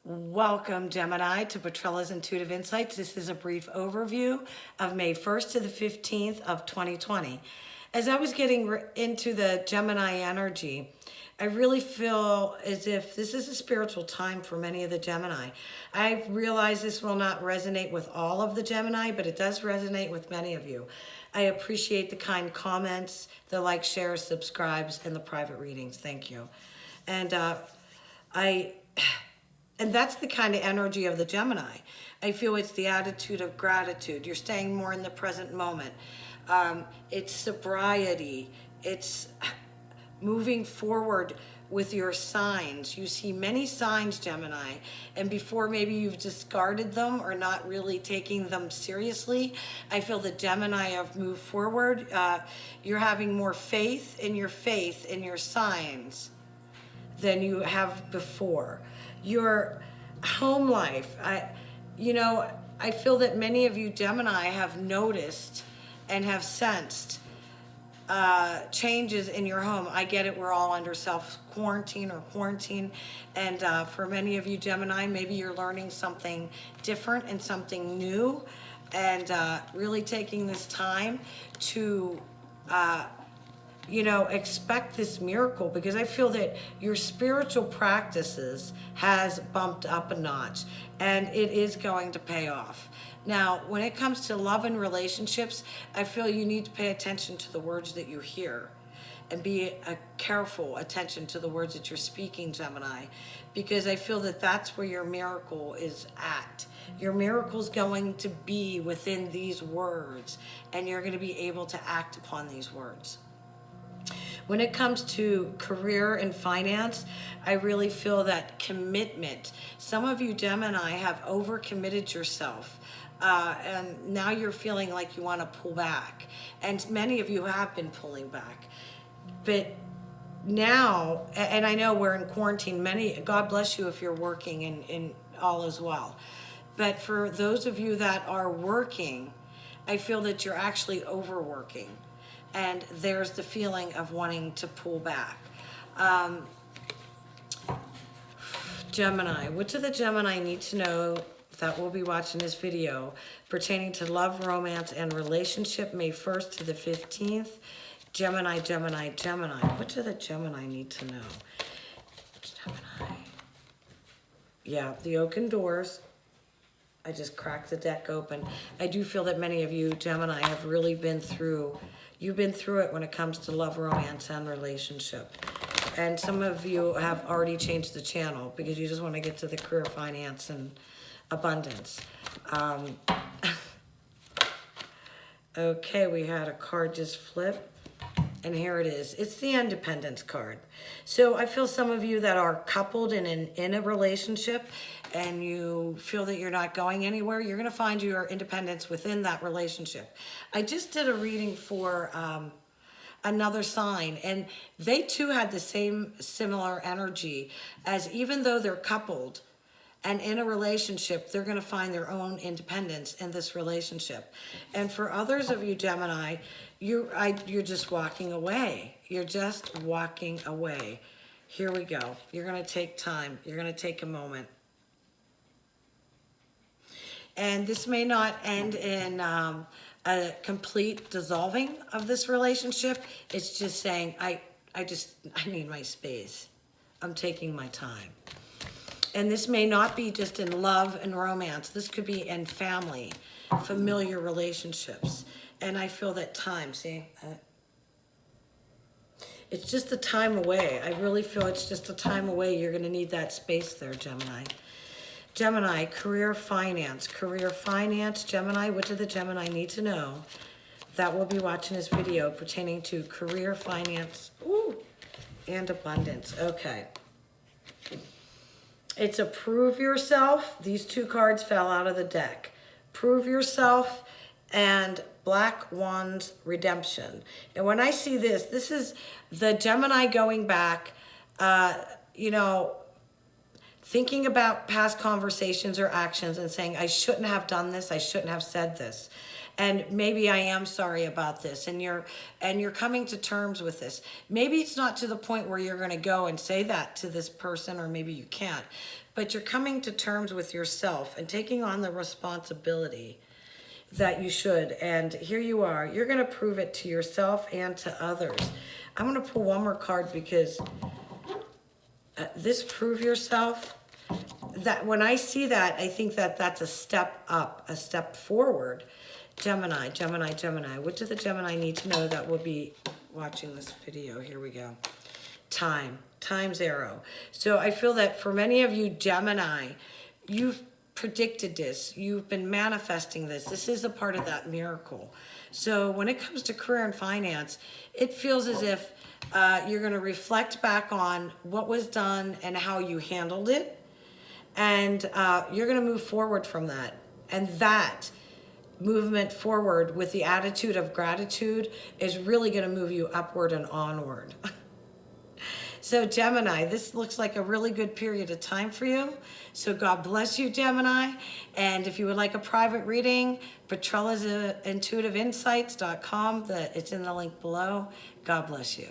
Welcome, Gemini, to Petrela's Intuitive Insights. This is a brief overview of May 1st to the 15th of 2020. As I was getting into the Gemini energy, I really feel as if this is a spiritual time for many of the Gemini. I realize this will not resonate with all of the Gemini, but it does resonate with many of you. I appreciate the kind comments, the likes, shares, subscribes, and the private readings. Thank you. And that's the kind of energy of the Gemini. I feel it's the attitude of gratitude. You're staying more in the present moment. It's sobriety. It's moving forward with your signs. You see many signs, Gemini, and before maybe you've discarded them or not really taking them seriously, I feel the Gemini have moved forward. You're having more faith in your signs than you have before. Your home life, I feel that many of you Gemini have noticed and have sensed changes in your home. I get it, we're all under self-quarantine or quarantine, and for many of you Gemini, maybe you're learning something different and something new, and really taking this time to expect this miracle, because I feel that your spiritual practices has bumped up a notch and it is going to pay off. Now, when it comes to love and relationships, I feel you need to pay attention to the words that you hear and be a careful attention to the words that you're speaking, Gemini, because I feel that that's where your miracle is at. Your miracle is going to be within these words, and you're going to be able to act upon these words. When it comes to career and finance, I really feel that commitment. Some of you Gemini have overcommitted yourself, and now you're feeling like you want to pull back. And many of you have been pulling back. But now, and I know we're in quarantine, God bless you if you're working and all as well. But for those of you that are working, I feel that you're actually overworking. And there's the feeling of wanting to pull back. Gemini, what do the Gemini need to know that will be watching this video pertaining to love, romance, and relationship, May 1st to the 15th? Gemini, Gemini, Gemini. What do the Gemini need to know? Gemini. Yeah, the oaken doors. I just cracked the deck open. I do feel that many of you Gemini have really been through, you've been through it when it comes to love, romance, and relationship. And some of you have already changed the channel because you just want to get to the career, finance, and abundance. Okay, we had a card just flip. And here it is. It's the independence card. So I feel some of you that are coupled and in a relationship and you feel that you're not going anywhere, you're going to find your independence within that relationship. I just did a reading for another sign, and they too had the same similar energy, as even though they're coupled and in a relationship, they're going to find their own independence in this relationship. And for others of you Gemini, you're just walking away. You're just walking away. Here we go. You're going to take time. You're going to take a moment. And this may not end in a complete dissolving of this relationship. It's just saying, I need my space. I'm taking my time. And this may not be just in love and romance. This could be in family, familiar relationships. And I feel that time, see? It's just a time away. I really feel it's just a time away. You're going to need that space there, Gemini. Gemini, career, finance. Career, finance, Gemini. What do the Gemini need to know that will be watching this video pertaining to career, finance, and abundance? Okay. It's a prove yourself. These two cards fell out of the deck. Prove yourself and Black Wands redemption. And when I see this, this is the Gemini going back, thinking about past conversations or actions and saying, I shouldn't have done this, I shouldn't have said this. and maybe I am sorry about this, and you're coming to terms with this. Maybe it's not to the point where you're going to go and say that to this person, or maybe you can't, but you're coming to terms with yourself and taking on the responsibility that you should. And here you are. You're going to prove it to yourself and to others. I'm going to pull one more card because this prove yourself, that when I see that, I think that that's a step up, a step forward. Gemini, Gemini, Gemini. What do the Gemini need to know that will be watching this video? Here we go. Time's arrow. So I feel that for many of you Gemini, you've predicted this. You've been manifesting this. This is a part of that miracle. So when it comes to career and finance, it feels as if you're going to reflect back on what was done and how you handled it. And you're going to move forward from that. And that movement forward with the attitude of gratitude is really going to move you upward and onward. So Gemini, this looks like a really good period of time for you. So God bless you, Gemini. And if you would like a private reading, PetrellasIntuitiveInsights.com. It's in the link below. God bless you.